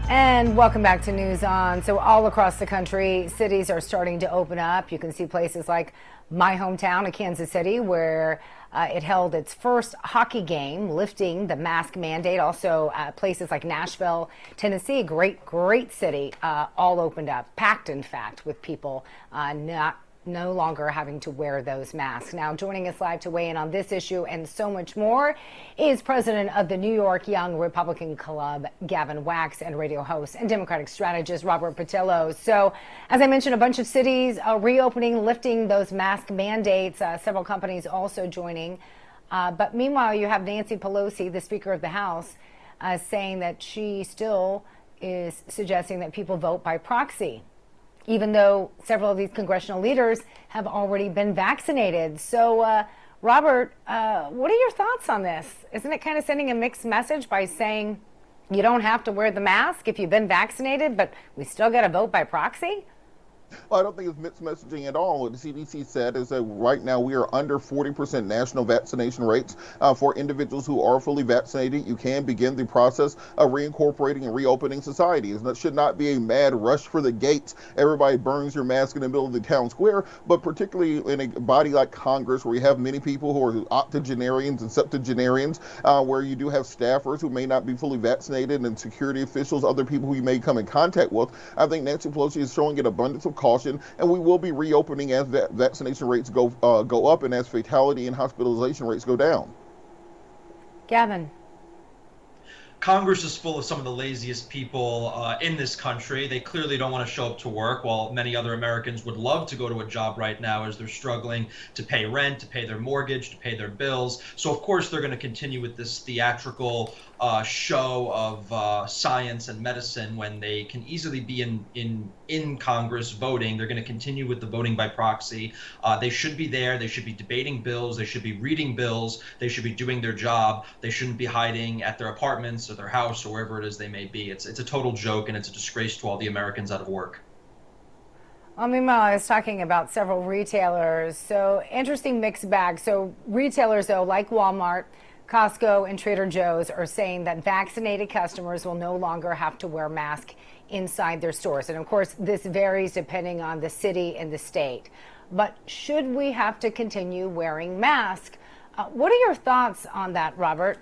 And welcome back to News On. So all across the country, cities are starting to open up. You can see places like my hometown of Kansas City, where it held its first hockey game, lifting the mask mandate. Also, places like Nashville, Tennessee, great city, all opened up, packed in fact, with people no longer having to wear those masks. Now, joining us live to weigh in on this issue and so much more is president of the New York Young Republican Club, Gavin Wax, and radio host and Democratic strategist Robert Patillo. So, as I mentioned, a bunch of cities reopening, lifting those mask mandates, several companies also joining. But meanwhile, you have Nancy Pelosi, the Speaker of the House, saying that she still is suggesting that people vote by proxy, even though several of these congressional leaders have already been vaccinated. So, Robert, what are your thoughts on this? Isn't it kind of sending a mixed message by saying you don't have to wear the mask if you've been vaccinated, but we still got to vote by proxy? Well, I don't think it's mixed messaging at all. What the CDC said is that right now we are under 40% national vaccination rates. For individuals who are fully vaccinated, you can begin the process of reincorporating and reopening societies. And that should not be a mad rush for the gates. Everybody burns your mask in the middle of the town square, but particularly in a body like Congress, where you have many people who are octogenarians and septuagenarians, where you do have staffers who may not be fully vaccinated and security officials, other people who you may come in contact with. I think Nancy Pelosi is showing an abundance of caution, and we will be reopening as vaccination rates go up and as fatality and hospitalization rates go down. Gavin. Congress is full of some of the laziest people in this country. They clearly don't want to show up to work, while many other Americans would love to go to a job right now as they're struggling to pay rent, to pay their mortgage, to pay their bills. So, of course, they're going to continue with this theatrical show of science and medicine when they can easily be in Congress voting. They're going to continue with the voting by proxy. They should be there. They should be debating bills. They should be reading bills. They should be doing their job. They shouldn't be hiding at their apartments or their house or wherever it is they may be. It's a total joke, and it's a disgrace to all the Americans out of work. Meanwhile, I was talking about several retailers. So interesting mixed bag. So retailers, though, like Walmart, Costco, and Trader Joe's, are saying that vaccinated customers will no longer have to wear masks inside their stores. And of course, this varies depending on the city and the state. But should we have to continue wearing masks? What are your thoughts on that, Robert?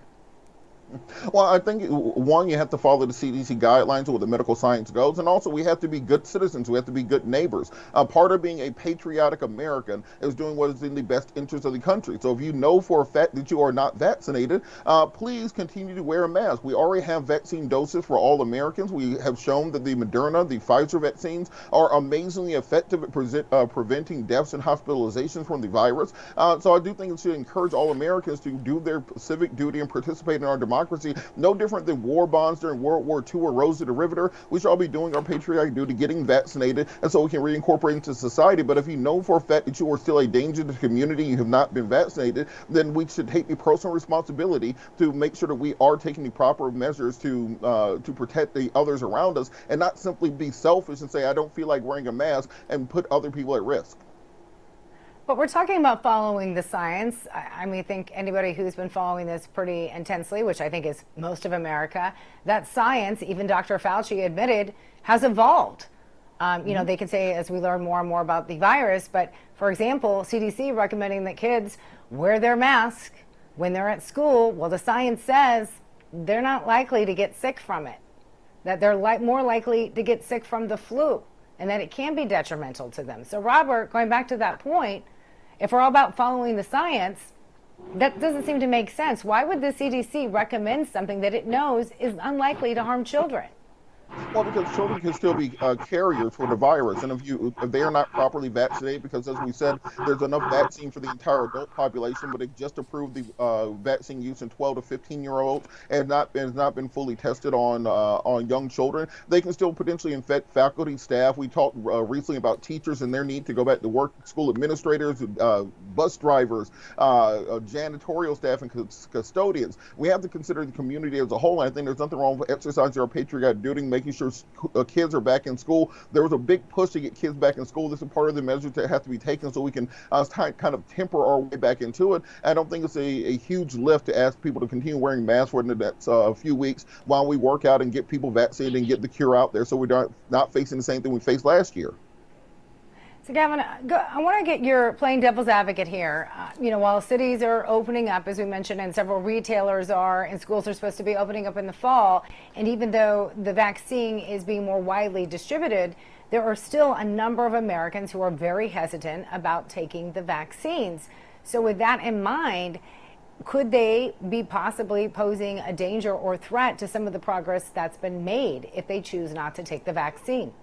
Well, I think, one, you have to follow the CDC guidelines where the medical science goes, and also we have to be good citizens. We have to be good neighbors. Part of being a patriotic American is doing what is in the best interest of the country. So if you know for a fact that you are not vaccinated, please continue to wear a mask. We already have vaccine doses for all Americans. We have shown that the Moderna, the Pfizer vaccines are amazingly effective at preventing deaths and hospitalizations from the virus. So I do think it should encourage all Americans to do their civic duty and participate in our democracy. No different than war bonds during World War II or Rosa the Riveter. We should all be doing our patriotic duty, getting vaccinated, and so we can reincorporate into society. But if you know for a fact that you are still a danger to the community, you have not been vaccinated, then we should take the personal responsibility to make sure that we are taking the proper measures to protect the others around us, and not simply be selfish and say, I don't feel like wearing a mask, and put other people at risk. But we're talking about following the science. I think anybody who's been following this pretty intensely, which I think is most of America, that science, even Dr. Fauci admitted, has evolved. They can say as we learn more and more about the virus, but for example, CDC recommending that kids wear their mask when they're at school. Well, the science says they're not likely to get sick from it, that they're more likely to get sick from the flu, and that it can be detrimental to them. So, Robert, going back to that point, if we're all about following the science, that doesn't seem to make sense. Why would the CDC recommend something that it knows is unlikely to harm children? Well, because children can still be carriers for the virus, and if they are not properly vaccinated, because as we said, there's enough vaccine for the entire adult population, but they just approved the vaccine use in 12 to 15-year-olds, and has not been fully tested on young children. They can still potentially infect faculty, staff. We talked recently about teachers and their need to go back to work, school administrators, bus drivers, janitorial staff, and custodians. We have to consider the community as a whole, and I think there's nothing wrong with exercising our patriotic duty, making making sure kids are back in school. There was a big push to get kids back in school. This is part of the measures that have to be taken so we can kind of temper our way back into it. I don't think it's a huge lift to ask people to continue wearing masks for the next few weeks while we work out and get people vaccinated and get the cure out there so we're not facing the same thing we faced last year. So, Gavin, I want to get your playing devil's advocate here. While cities are opening up, as we mentioned, and several retailers are, and schools are supposed to be opening up in the fall, and even though the vaccine is being more widely distributed, there are still a number of Americans who are very hesitant about taking the vaccines. So with that in mind, could they be possibly posing a danger or threat to some of the progress that's been made if they choose not to take the vaccine?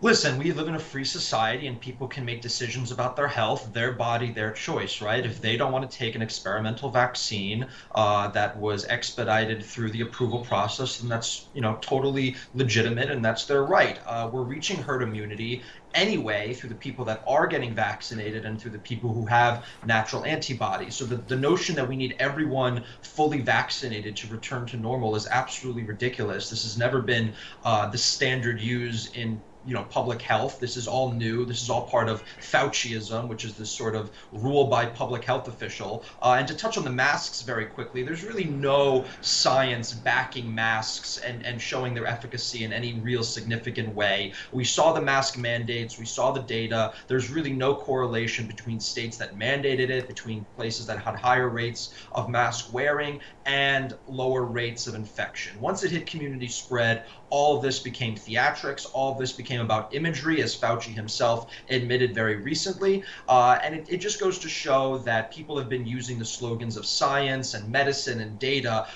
Listen, we live in a free society and people can make decisions about their health, their body, their choice, right? If they don't want to take an experimental vaccine that was expedited through the approval process, then that's, totally legitimate and that's their right. We're reaching herd immunity anyway through the people that are getting vaccinated and through the people who have natural antibodies. So the notion that we need everyone fully vaccinated to return to normal is absolutely ridiculous. This has never been the standard used in public health. This is all new. This is all part of Fauciism, which is this sort of rule by public health official. And to touch on the masks very quickly, there's really no science backing masks and showing their efficacy in any real significant way. We saw the mask mandates. We saw the data. There's really no correlation between states that mandated it, between places that had higher rates of mask wearing and lower rates of infection. Once it hit community spread, all of this became theatrics. All of this became about imagery, as Fauci himself admitted very recently. And it just goes to show that people have been using the slogans of science and medicine and data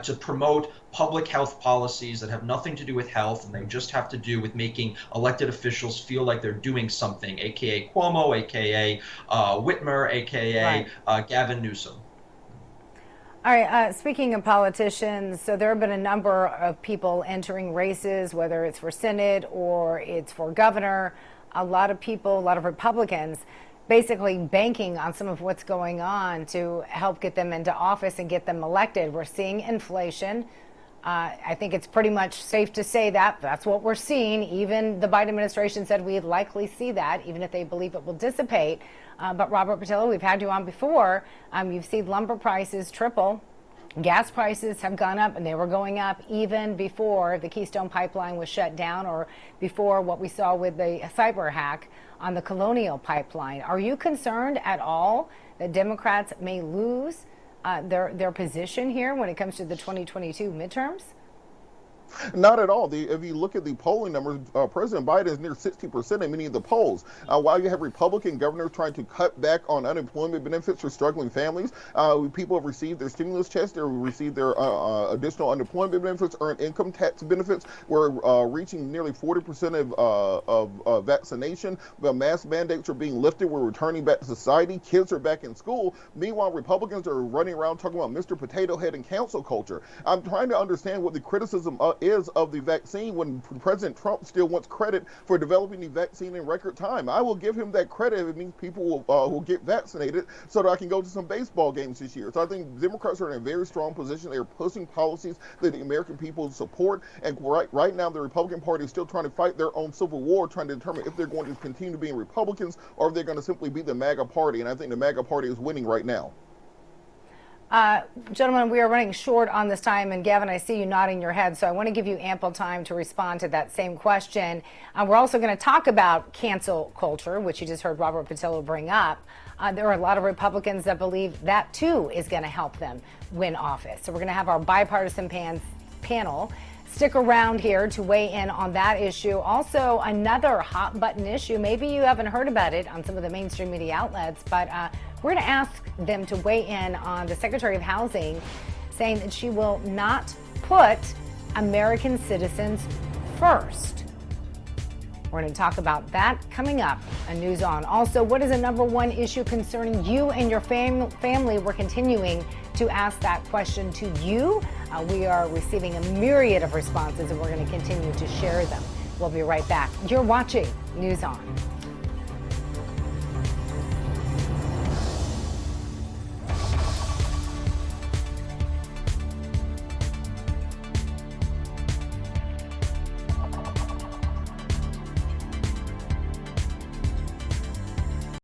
to promote public health policies that have nothing to do with health, and they just have to do with making elected officials feel like they're doing something, aka Cuomo, aka Whitmer, aka Gavin Newsom. All right, speaking of politicians, so there have been a number of people entering races, whether it's for Senate or it's for governor. A lot of people, a lot of Republicans, basically banking on some of what's going on to help get them into office and get them elected. We're seeing inflation. I think it's pretty much safe to say that that's what we're seeing. Even the Biden administration said we'd likely see that, even if they believe it will dissipate. But Robert Patillo, we've had you on before. You've seen lumber prices triple. Gas prices have gone up, and they were going up even before the Keystone Pipeline was shut down or before what we saw with the cyber hack on the Colonial Pipeline. Are you concerned at all that Democrats may lose their position here when it comes to the 2022 midterms? Not at all. If you look at the polling numbers, President Biden is near 60% in many of the polls. While you have Republican governors trying to cut back on unemployment benefits for struggling families, people have received their stimulus checks, they've received their additional unemployment benefits, earned income tax benefits. We're reaching nearly 40% of vaccination. The mask mandates are being lifted. We're returning back to society. Kids are back in school. Meanwhile, Republicans are running around talking about Mr. Potato Head and cancel culture. I'm trying to understand what the criticism is of the vaccine when President Trump still wants credit for developing the vaccine in record time. I will give him that credit if it means people will get vaccinated so that I can go to some baseball games this year. So I think Democrats are in a very strong position. They are pushing policies that the American people support. And right now, the Republican Party is still trying to fight their own civil war, trying to determine if they're going to continue being Republicans or if they're going to simply be the MAGA party. And I think the MAGA party is winning right now. Gentlemen, we are running short on this time, and Gavin, I see you nodding your head, so I want to give you ample time to respond to that same question. We're also going to talk about cancel culture, which you just heard Robert Patillo bring up. There are a lot of Republicans that believe that, too, is going to help them win office. So we're going to have our bipartisan panel stick around here to weigh in on that issue. Also, another hot button issue. Maybe you haven't heard about it on some of the mainstream media outlets, but we're going to ask them to weigh in on the Secretary of Housing saying that she will not put American citizens first. We're going to talk about that coming up on News On. Also, what is the number one issue concerning you and your family? We're continuing to ask that question to you. We are receiving a myriad of responses, and we're going to continue to share them. We'll be right back. You're watching News On.